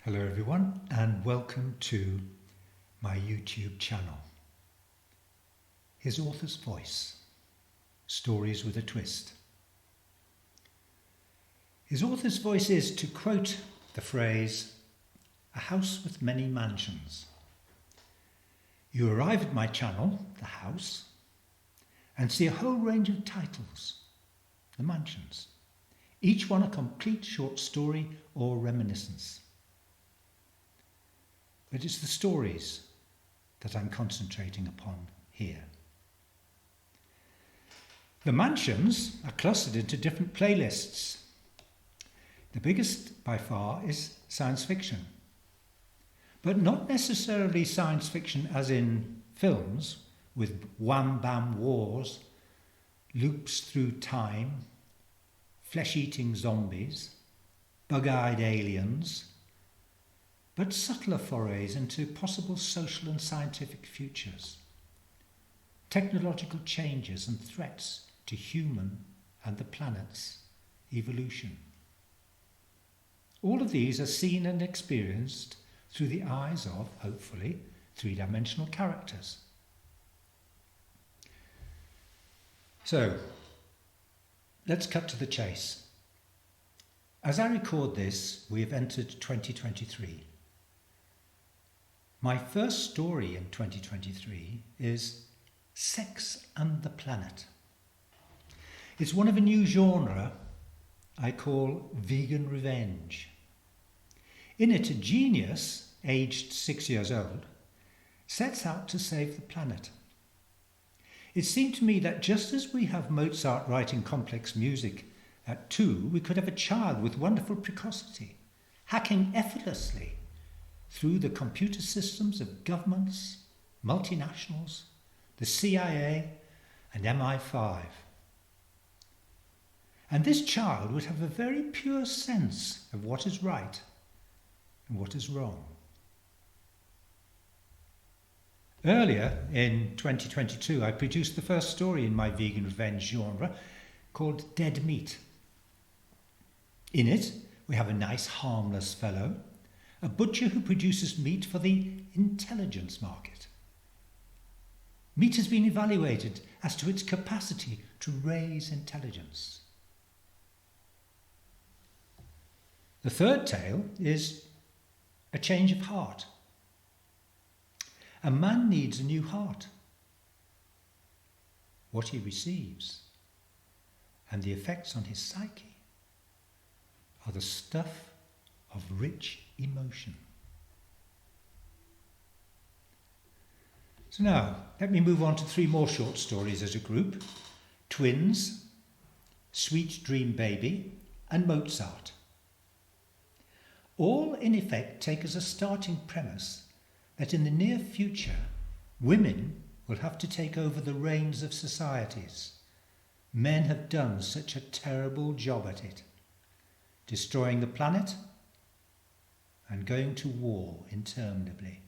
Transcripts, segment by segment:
Hello everyone and welcome to my YouTube channel. His author's voice, stories with a twist. His author's voice is, to quote the phrase, a house with many mansions. You arrive at my channel, The House, and see a whole range of titles, the mansions, each one a complete short story or reminiscence. But it's the stories that I'm concentrating upon here. The mansions are clustered into different playlists. The biggest by far is science fiction, but not necessarily science fiction as in films with wham-bam wars, loops through time, flesh-eating zombies, bug-eyed aliens, but subtler forays into possible social and scientific futures, technological changes and threats to human and the planet's evolution. All of these are seen and experienced through the eyes of, hopefully, three-dimensional characters. So, let's cut to the chase. As I record this, we have entered 2023. My first story in 2023 is Sex and the Planet. It's one of a new genre I call vegan revenge. In it, a genius, aged 6 years old, sets out to save the planet. It seemed to me that just as we have Mozart writing complex music at 2, we could have a child with wonderful precocity, hacking effortlessly through the computer systems of governments, multinationals, the CIA and MI5. And this child would have a very pure sense of what is right and what is wrong. Earlier in 2022, I produced the first story in my vegan revenge genre called Dead Meat. In it, we have a nice harmless fellow, a butcher who produces meat for the intelligence market. Meat has been evaluated as to its capacity to raise intelligence. The third tale is a change of heart. A man needs a new heart. What he receives and the effects on his psyche are the stuff of rich emotion. So now, let me move on to 3 more short stories as a group. Twins, Sweet Dream Baby, and Mozart. All, in effect, take as a starting premise that in the near future, women will have to take over the reins of societies. Men have done such a terrible job at it, destroying the planet and going to war interminably.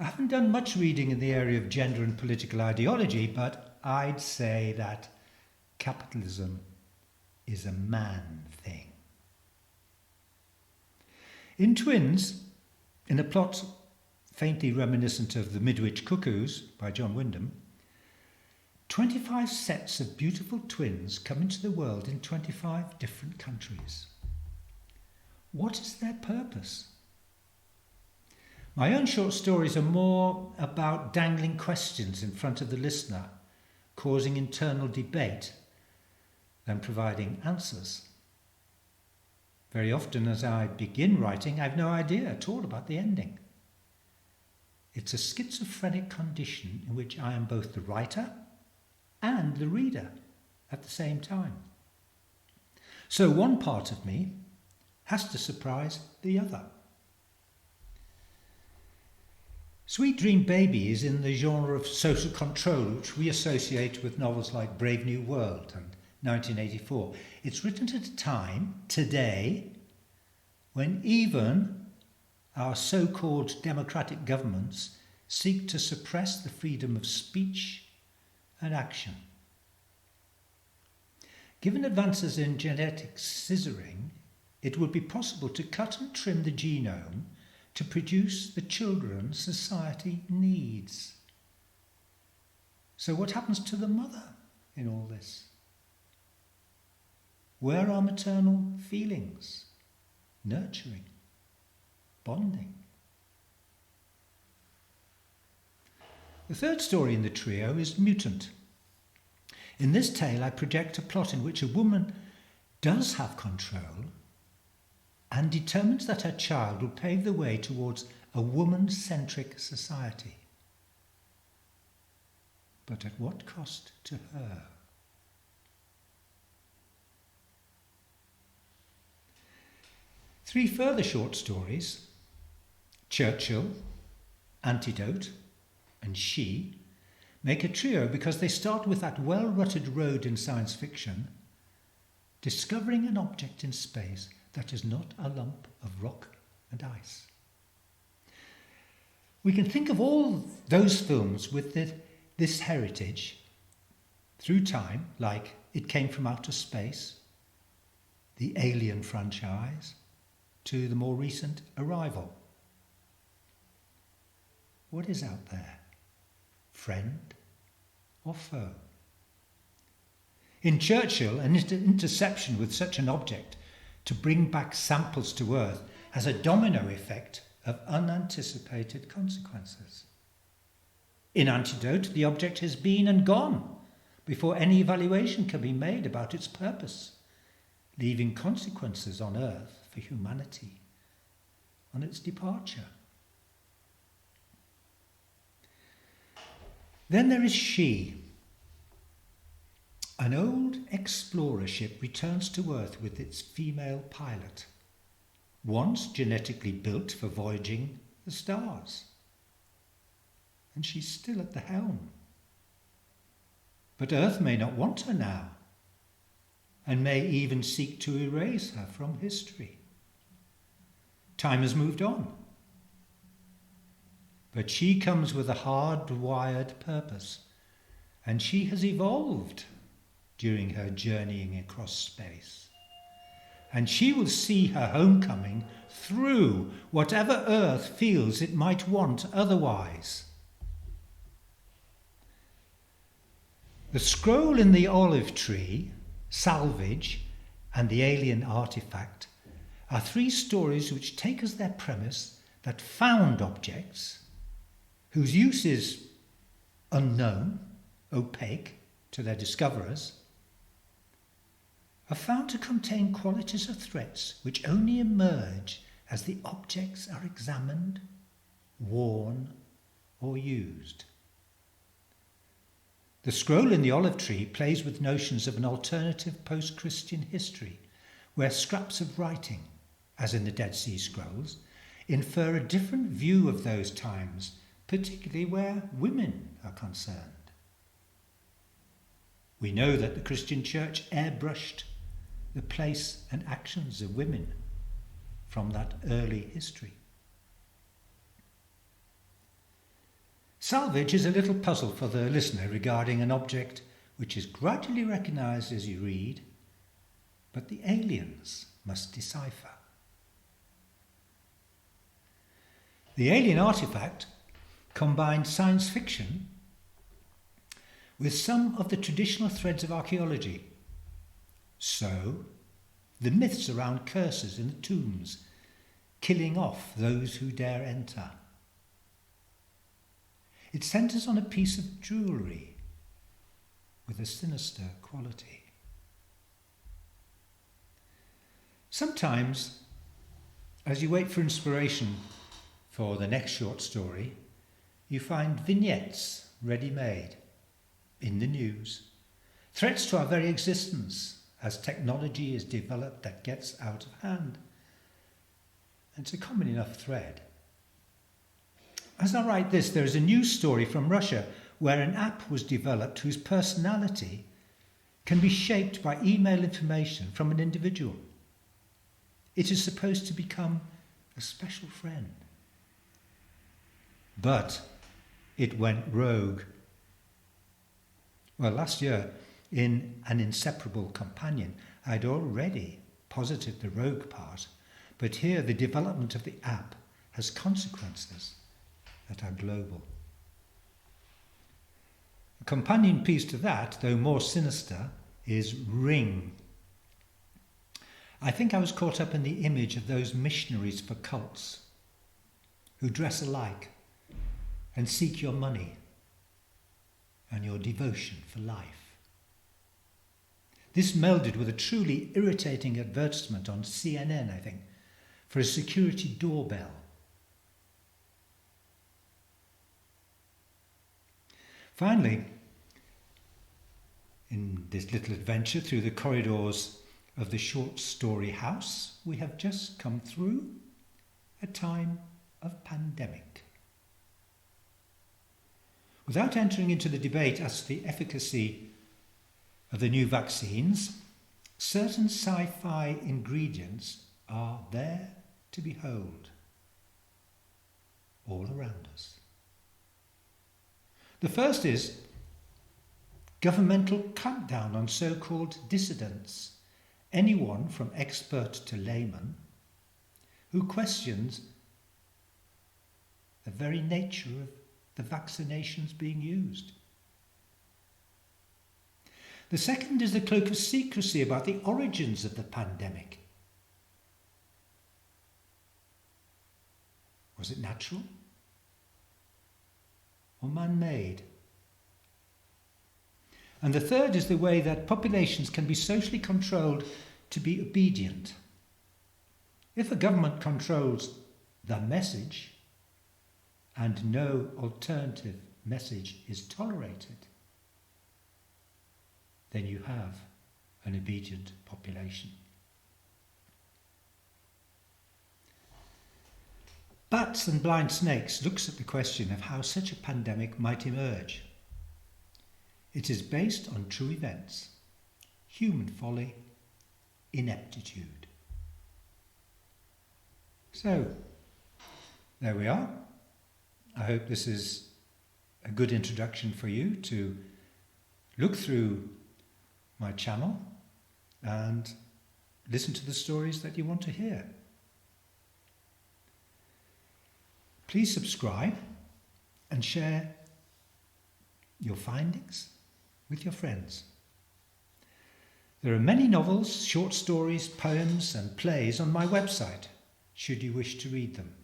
I haven't done much reading in the area of gender and political ideology, but I'd say that capitalism is a man thing. In Twins, in a plot faintly reminiscent of The Midwich Cuckoos by John Wyndham, 25 sets of beautiful twins come into the world in 25 different countries. What is their purpose? My own short stories are more about dangling questions in front of the listener, causing internal debate, than providing answers. Very often as I begin writing, I have no idea at all about the ending. It's a schizophrenic condition in which I am both the writer and the reader at the same time. So one part of me has to surprise the other. Sweet Dream Baby is in the genre of social control, which we associate with novels like Brave New World and 1984. It's written at a time, today, when even our so-called democratic governments seek to suppress the freedom of speech and action. Given advances in genetic scissoring, it would be possible to cut and trim the genome to produce the children society needs. So what happens to the mother in all this? Where are maternal feelings, nurturing, bonding? The third story in the trio is Mutant. In this tale, I project a plot in which a woman does have control and determines that her child will pave the way towards a woman-centric society. But at what cost to her? Three further short stories, Churchill, Antidote, and She, make a trio because they start with that well-rutted road in science fiction, discovering an object in space that is not a lump of rock and ice. We can think of all those films with this heritage through time, like It Came from Outer Space, the Alien franchise, to the more recent Arrival. What is out there? Friend or foe? In Churchill, an interception with such an object to bring back samples to Earth has a domino effect of unanticipated consequences. In Antidote, the object has been and gone before any evaluation can be made about its purpose, leaving consequences on Earth for humanity on its departure. Then there is She. An old explorer ship returns to Earth with its female pilot, once genetically built for voyaging the stars. And she's still at the helm. But Earth may not want her now, and may even seek to erase her from history. Time has moved on. But she comes with a hard-wired purpose, and she has evolved during her journeying across space. And she will see her homecoming through whatever Earth feels it might want otherwise. The Scroll in the Olive Tree, Salvage, and the Alien Artifact are three stories which take as their premise that found objects, whose use is unknown, opaque to their discoverers, are found to contain qualities of threats which only emerge as the objects are examined, worn, or used. The Scroll in the Olive Tree plays with notions of an alternative post-Christian history, where scraps of writing, as in the Dead Sea Scrolls, infer a different view of those times, particularly where women are concerned. We know that the Christian Church airbrushed the place and actions of women from that early history. Salvage is a little puzzle for the listener regarding an object which is gradually recognised as you read, but the aliens must decipher. The Alien Artifact combined science fiction with some of the traditional threads of archaeology. So, the myths around curses in the tombs, killing off those who dare enter. It centres on a piece of jewellery with a sinister quality. Sometimes, as you wait for inspiration for the next short story, you find vignettes ready-made in the news, threats to our very existence as technology is developed that gets out of hand. And it's a common enough thread. As I write this, there is a news story from Russia where an app was developed whose personality can be shaped by email information from an individual. It is supposed to become a special friend. But it went rogue. Well, last year, in An Inseparable Companion, I'd already positive, the rogue part, but here the development of the app has consequences that are global. A companion piece to that, though more sinister, is Ring. I think I was caught up in the image of those missionaries for cults who dress alike and seek your money and your devotion for life. This melded with a truly irritating advertisement on CNN, I think, for a security doorbell. Finally, in this little adventure through the corridors of the short story house, we have just come through a time of pandemic. Without entering into the debate as to the efficacy of the new vaccines, certain sci-fi ingredients are there to behold, all around us. The first is governmental clampdown on so-called dissidents, anyone from expert to layman who questions the very nature of the vaccinations being used. The second is the cloak of secrecy about the origins of the pandemic. Was it natural or man-made? And the third is the way that populations can be socially controlled to be obedient. If a government controls the message and no alternative message is tolerated, then you have an obedient population. Bats and Blind Snakes looks at the question of how such a pandemic might emerge. It is based on true events, human folly, ineptitude. So, there we are. I hope this is a good introduction for you to look through my channel and listen to the stories that you want to hear. Please subscribe and share your findings with your friends. There are many novels, short stories, poems and plays on my website, should you wish to read them.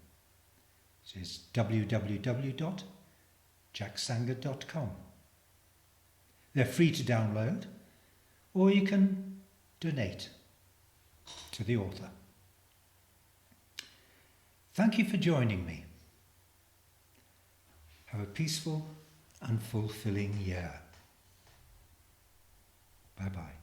It is www.jacksanger.com. They're free to download, or you can donate to the author. Thank you for joining me. Have a peaceful and fulfilling year. Bye-bye.